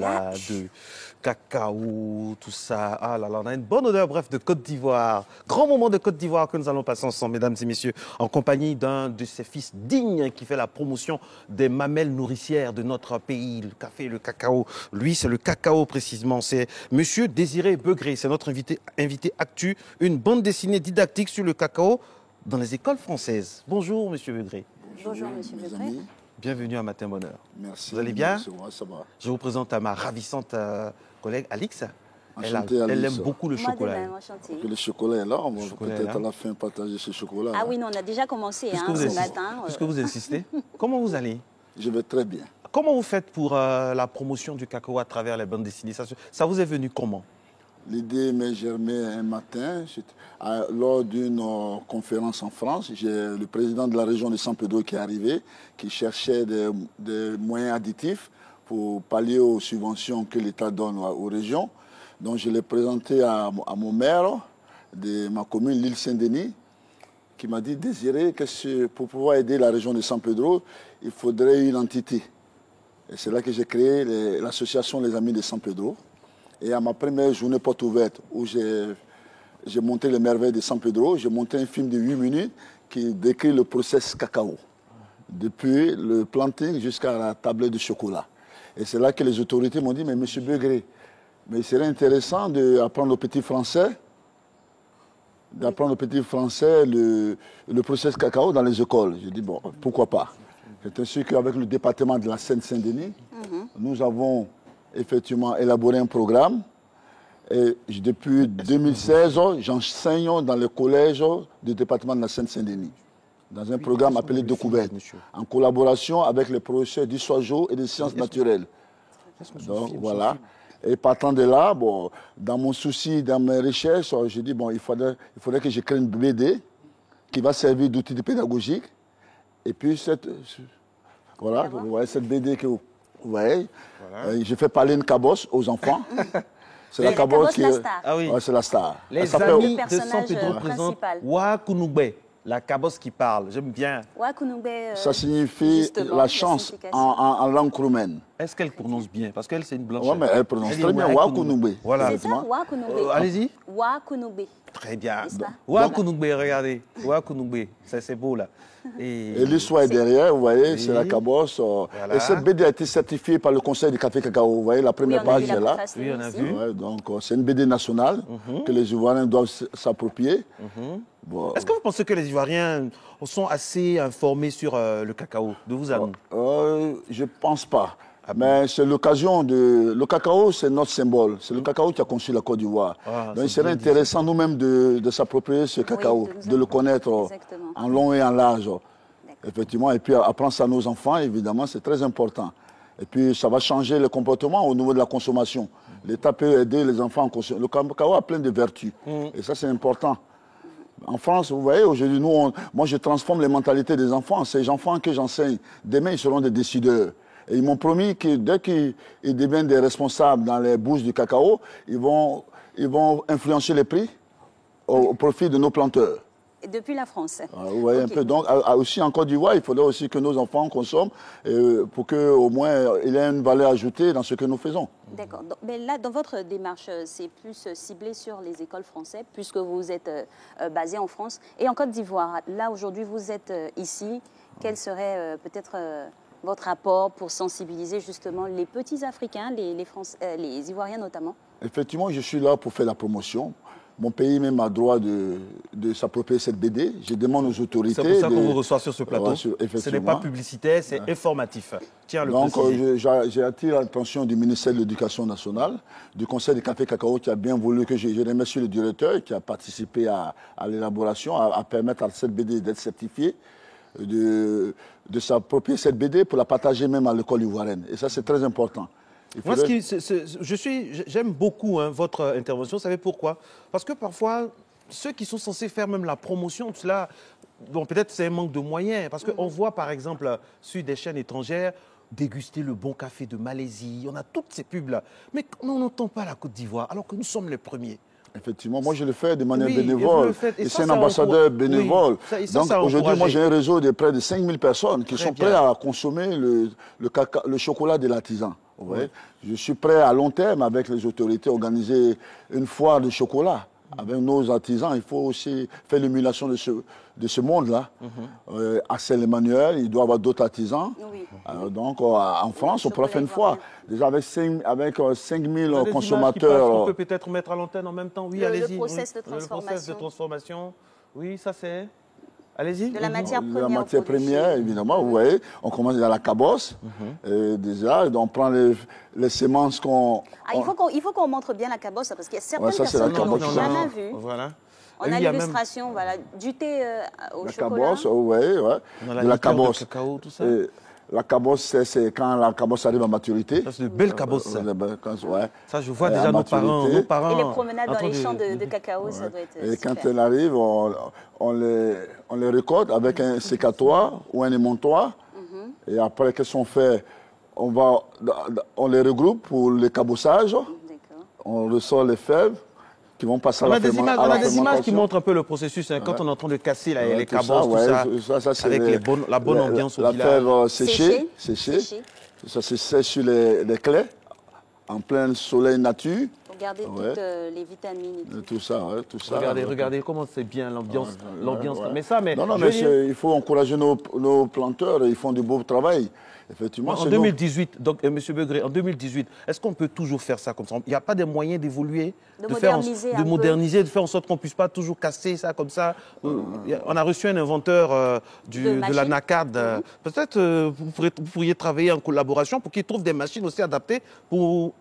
chocolat, de cacao, tout ça. Ah là là, on a une bonne odeur, bref, de Côte d'Ivoire. Grand moment de Côte d'Ivoire que nous allons passer ensemble, mesdames et messieurs, en compagnie d'un de ses fils dignes qui fait la promotion des mamelles nourricières de notre pays, le café et le cacao. Lui, c'est le cacao précisément. C'est Monsieur Désiré Begré, c'est notre invité actu, une bande dessinée didactique sur le cacao dans les écoles françaises. Bonjour, Monsieur Begré. Bonjour, Monsieur Begré. Bienvenue à Matin Bonheur. Merci. Vous allez bien? Moi, ça va. Je vous présente à ma ravissante collègue Alix. Enchantée, Elle Alix. aime beaucoup le chocolat. Enchantée. Le chocolat est là, on va Chocolat est peut-être là. à la fin partager ce chocolat. Ah oui, non, on a déjà commencé ce matin. Puisque vous insistez, comment vous allez? Je vais très bien. Comment vous faites pour la promotion du cacao à travers les bandes dessinées? Ça vous est venu comment? L'idée m'est germée un matin lors d'une conférence en France. J'ai le président de la région de San Pedro qui est arrivé, qui cherchait des moyens additifs pour pallier aux subventions que l'État donne aux régions. Donc je l'ai présenté à mon maire de ma commune, l'île Saint-Denis, qui m'a dit, Désiré, que pour pouvoir aider la région de San Pedro, il faudrait une entité. Et c'est là que j'ai créé l'association Les Amis de San Pedro. Et à ma première journée porte ouverte, où j'ai monté les merveilles de San Pedro, j'ai monté un film de 8 minutes qui décrit le process cacao, depuis le planting jusqu'à la tablette de chocolat. Et c'est là que les autorités m'ont dit, mais Monsieur Begré, mais il serait intéressant d'apprendre aux petits Français, le process cacao dans les écoles. J'ai dit, bon, pourquoi pas. C'est ainsi qu'avec le département de la Seine-Saint-Denis, nous avons effectivement élaboré un programme. Et depuis 2016, j'enseigne dans le collège du département de la Seine-Saint-Denis, dans un programme appelé Découverte, en collaboration avec les professeurs d'histoire géo et de sciences naturelles. Donc voilà. Et partant de là, bon, dans mon souci, dans mes recherches, j'ai dit, bon, il faudrait que je crée une BD qui va servir d'outil pédagogique. Et puis, voilà, vous voyez cette BD que vous voyez. Voilà. Je fais parler une cabosse aux enfants. C'est la cabosse qui est... Ah oui. Ouais, c'est la star. Les amis de San Pedro présentent Wakunugbe, la cabosse qui parle. J'aime bien. Wakunugbe, ça signifie la chance en langue roumaine. Est-ce qu'elle prononce bien? Parce qu'elle, c'est une blanche. Oui, mais elle prononce très bien. Wakunugbe. Voilà. C'est ça, Wakunugbe. Allez-y. Wakunugbe. Très bien. N'est-ce pas? Wakunugbe, regardez. Wakunugbe, c'est beau là. Et l'histoire est derrière, vous voyez, c'est la cabosse. Voilà. Et cette BD a été certifiée par le Conseil du Café Cacao. Vous voyez, la première page est là. Oui, on a vu. Ouais, donc, c'est une BD nationale que les Ivoiriens doivent s'approprier. Bon. Est-ce que vous pensez que les Ivoiriens sont assez informés sur le cacao, de vous à nous? Je ne pense pas. Mais c'est l'occasion de... Le cacao, c'est notre symbole. C'est le cacao qui a conçu la Côte d'Ivoire. Donc il serait intéressant nous-mêmes de s'approprier ce cacao, de le connaître en long et en large. Effectivement, et puis apprendre ça à nos enfants, évidemment, c'est très important. Et puis ça va changer le comportement au niveau de la consommation. L'État peut aider les enfants à consommer. Le cacao a plein de vertus. Et ça, c'est important. En France, vous voyez, aujourd'hui, moi, je transforme les mentalités des enfants. Ces enfants que j'enseigne, demain, ils seront des décideurs. Et ils m'ont promis que dès qu'ils deviennent des responsables dans les bourses du cacao, ils vont influencer les prix au profit de nos planteurs. Et depuis la France. Vous voyez un peu. Donc, aussi en Côte d'Ivoire, il faudrait aussi que nos enfants consomment pour qu'au moins il y ait une valeur ajoutée dans ce que nous faisons. D'accord. Mais là, dans votre démarche, c'est plus ciblé sur les écoles françaises, puisque vous êtes basé en France. Et en Côte d'Ivoire, là, aujourd'hui, vous êtes ici. Quel serait peut-être... votre apport pour sensibiliser justement les petits Africains, les Ivoiriens notamment? Effectivement, je suis là pour faire la promotion. Mon pays même a droit de s'approprier cette BD. Je demande aux autorités... C'est pour ça qu'on vous reçoit sur ce plateau. Ce n'est pas publicitaire, c'est informatif. Tiens, donc, j'attire l'attention du ministère de l'Éducation nationale, du Conseil du Café Cacao qui a bien voulu que je remercie le directeur qui a participé à l'élaboration, à permettre à cette BD d'être certifiée. De s'approprier cette BD pour la partager même à l'école ivoirienne. Et ça, c'est très important. Moi, j'aime beaucoup votre intervention. Vous savez pourquoi? Parce que parfois, ceux qui sont censés faire même la promotion, cela, bon, peut-être c'est un manque de moyens. Parce qu'on voit, par exemple, sur des chaînes étrangères, déguster le bon café de Malaisie. On a toutes ces pubs-là. Mais on n'entend pas la Côte d'Ivoire, alors que nous sommes les premiers. Effectivement, moi je le fais de manière bénévole. Et c'est un ambassadeur bénévole. Donc aujourd'hui, moi j'ai un réseau de près de 5000 personnes qui sont prêtes à consommer le chocolat de l'artisan. Ouais. Je suis prêt à long terme avec les autorités à organiser une foire de chocolat. Avec nos artisans, il faut aussi faire l'émulation de ce monde-là. Axel Emmanuel, il doit avoir d'autres artisans. Oui. Donc, en France, on pourra faire une foire. Déjà, avec 5000 Des consommateurs. images qu'on peut peut-être mettre à l'antenne en même temps. Oui, allez-y. Le process Oui. de transformation. Le process de transformation. Oui, ça c'est... Allez-y. De la matière De première. la matière première, évidemment, vous voyez. On commence à la cabosse. Déjà, on prend les semences qu'on... Ah, il faut qu'on montre bien la cabosse, parce qu'il y a certaines ça, c'est la personnes qui n'ont cabosse. jamais vu. Voilà. On Et a il y a l'illustration, voilà, du thé au La chocolat. cabosse, oui, On a la de la liqueur de cabosse. cacao, tout ça. Et la cabosse, c'est quand la cabosse arrive à maturité. Ça, c'est de belles cabosses, ça. Ouais. Ça, je vois À déjà nos maturité. parents. Et les promenades en dans train les champs de cacao, ça doit être Et super. quand elle arrive, on les récolte avec un sécatoire ou un émontoire. Et après, qu'est-ce qu'on fait? On les regroupe pour le cabossage. D'accord. On ressort les fèves qui vont passer On à a la des images, on a des images qui fermentation. montrent un peu le processus, hein, quand on est en train de casser les Tout cabosses, ça, tout ouais, ça, ça, c'est avec la bonne ambiance au la village. fève séchée. Séchée. Ça se sèche sur les claies, en plein soleil nature. Pour garder Ouais. toutes les vitamines et tout. Et tout ça, ouais, tout ça. Regardez comment c'est bien l'ambiance. Ouais. Mais ça, mais Non, je mais veux dire, il faut encourager nos planteurs, ils font du beau travail. Effectivement, en 2018, donc Monsieur Begré, en 2018, est-ce qu'on peut toujours faire ça comme ça? Il n'y a pas des moyens d'évoluer, De moderniser un peu. moderniser, de faire en sorte qu'on ne puisse pas toujours casser ça comme ça. On a reçu un inventeur De de la machines. NACAD. Peut-être vous pourriez travailler en collaboration pour qu'il trouve des machines aussi adaptées pour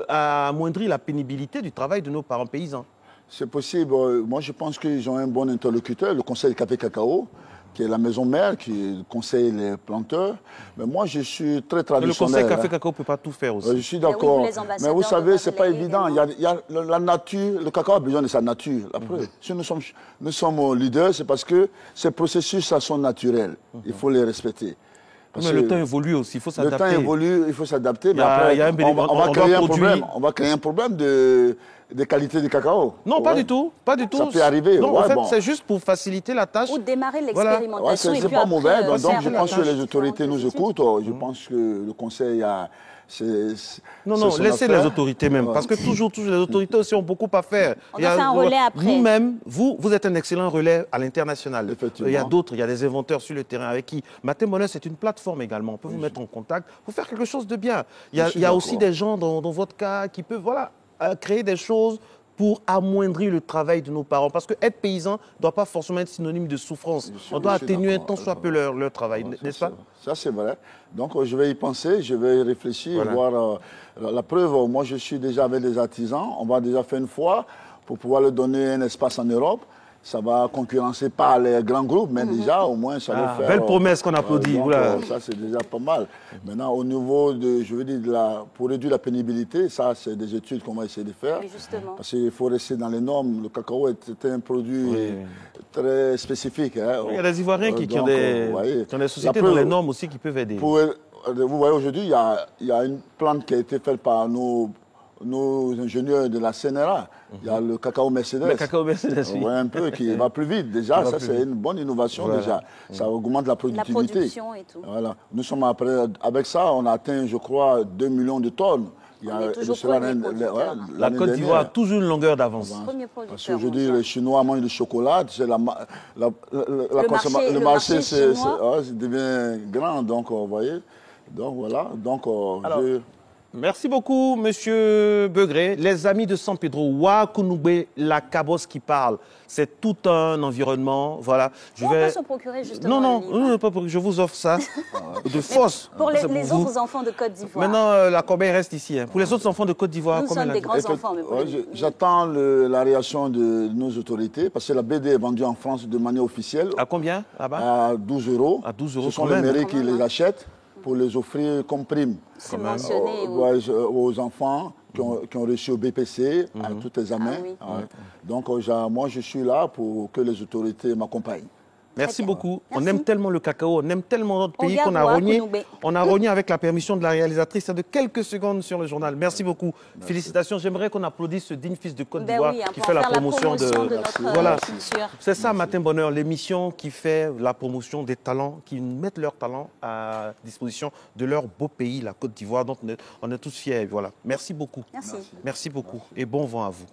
amoindrir la pénibilité du travail de nos parents paysans. C'est possible. Moi, je pense qu'ils ont un bon interlocuteur, le Conseil Café Cacao, qui est la maison mère, qui conseille les planteurs. Mais moi, je suis très Mais le traditionnel. Conseil Café Cacao ne peut pas tout faire aussi. Je suis Mais oui, d'accord. pour les ambassadeurs Mais vous savez, de c'est pas relayer évident. Il y a la nature, le cacao a besoin de sa nature. Après, si nous sommes leaders, c'est parce que ces processus sont naturels. Il faut les respecter. Parce Mais le que temps évolue aussi, il faut le s'adapter. temps évolue, il faut s'adapter. Mais Il après, y a un on va on créer doit un produire. problème. On va créer un problème de qualité du cacao. Non, pas Ouais. du tout, pas du tout. Ça peut arriver. Non, en ouais, fait, bon. c'est juste pour faciliter la tâche. Ou démarrer Voilà. l'expérimentation. Ouais, et c'est puis pas après, mauvais. Donc, faire je pense que les autorités nous différentes écoutent. Je pense que le Conseil a... Non, c'est son laissez les affaire. autorités même. Ouais. Parce que toujours les autorités aussi ont beaucoup à faire. On doit faire un relais après. Vous-même, vous êtes un excellent relais à l'international. Effectivement. Il y a d'autres, il y a des inventeurs sur le terrain avec qui. Matin Bonheur, c'est une plateforme également. On peut vous mettre en contact pour faire quelque chose de bien. Il y a aussi des gens dans votre cas qui peuvent créer des choses pour amoindrir le travail de nos parents. Parce que être paysan ne doit pas forcément être synonyme de souffrance. On doit atténuer tant soit peu leur travail, n'est-ce pas? Ça, c'est vrai. Donc, je vais y penser, je vais y réfléchir, Voilà. voir la preuve. Moi, je suis déjà avec des artisans. On va déjà faire une fois pour pouvoir leur donner un espace en Europe. Ça va concurrencer pas les grands groupes, mais déjà, au moins, ça va faire... Belle promesse qu'on applaudit. donc, Oula. ça, c'est déjà pas mal. Maintenant, au niveau de, je veux dire, pour réduire la pénibilité, ça, c'est des études qu'on va essayer de faire. Oui, justement. Parce qu'il faut rester dans les normes. Le cacao est un produit très spécifique. Hein. Il y a des Ivoiriens qui ont Donc, voyez, des sociétés la dans preuve, les normes aussi qui peuvent aider. Vous voyez, aujourd'hui, il y a une plante qui a été faite par nos ingénieurs de la CNRA. Il y a le cacao Mercedes. Le cacao Mercedes, oui. Ouais, un peu, qui va plus vite. Déjà, ça, c'est une bonne innovation. Voilà. Déjà. Ça augmente la La productivité. production et tout. Voilà. Nous sommes après, avec ça, on a atteint, je crois, 2 millions de tonnes. On est toujours cela, premier producteur. La Côte d'Ivoire a toujours une longueur d'avance. Premier Parce producteur. qu'aujourd'hui, mondial. les Chinois mangent du chocolat. Le le marché, marché chinois. ça devient grand. Donc, vous voyez. Donc, voilà. Donc, Merci beaucoup, Monsieur Begré. Les amis de San Pedro, Wakunugbe, la cabosse qui parle, c'est tout un environnement. Voilà. On peut se procurer justement Non, le livre. pas pour... je vous offre ça de force. Pour C'est les vous. autres enfants de Côte d'Ivoire. Maintenant, la corbeille reste ici. Hein. Pour les autres enfants de Côte d'Ivoire, Nous comme sommes elle a des dit. grands enfants. Mais pour les- j'attends la réaction de nos autorités parce que la BD est vendue en France de manière officielle À combien là-bas? à 12 €. À 12 € Ce sont quand les même. mairies qui les achètent pour les offrir comme prime subventionnés aux enfants qui ont reçu au BPC, à tous examens. Ah oui. Ouais. Donc, moi, je suis là pour que les autorités m'accompagnent. Merci bien. beaucoup. Merci. On aime tellement le cacao, on aime tellement notre pays Regarde, qu'on a voir rogné. Kounoubé. On a rogné avec la permission de la réalisatrice de quelques secondes sur le journal. Merci beaucoup. Félicitations. J'aimerais qu'on applaudisse ce digne fils de Côte Ben d'Ivoire oui, hein, qui pour fait la faire promotion de... notre Voilà. culture. C'est ça, Matin Bonheur, l'émission qui fait la promotion des talents, qui mettent leurs talents à disposition de leur beau pays, la Côte d'Ivoire, dont on est tous fiers. Voilà. Merci beaucoup. Merci. Merci beaucoup et bon vent à vous.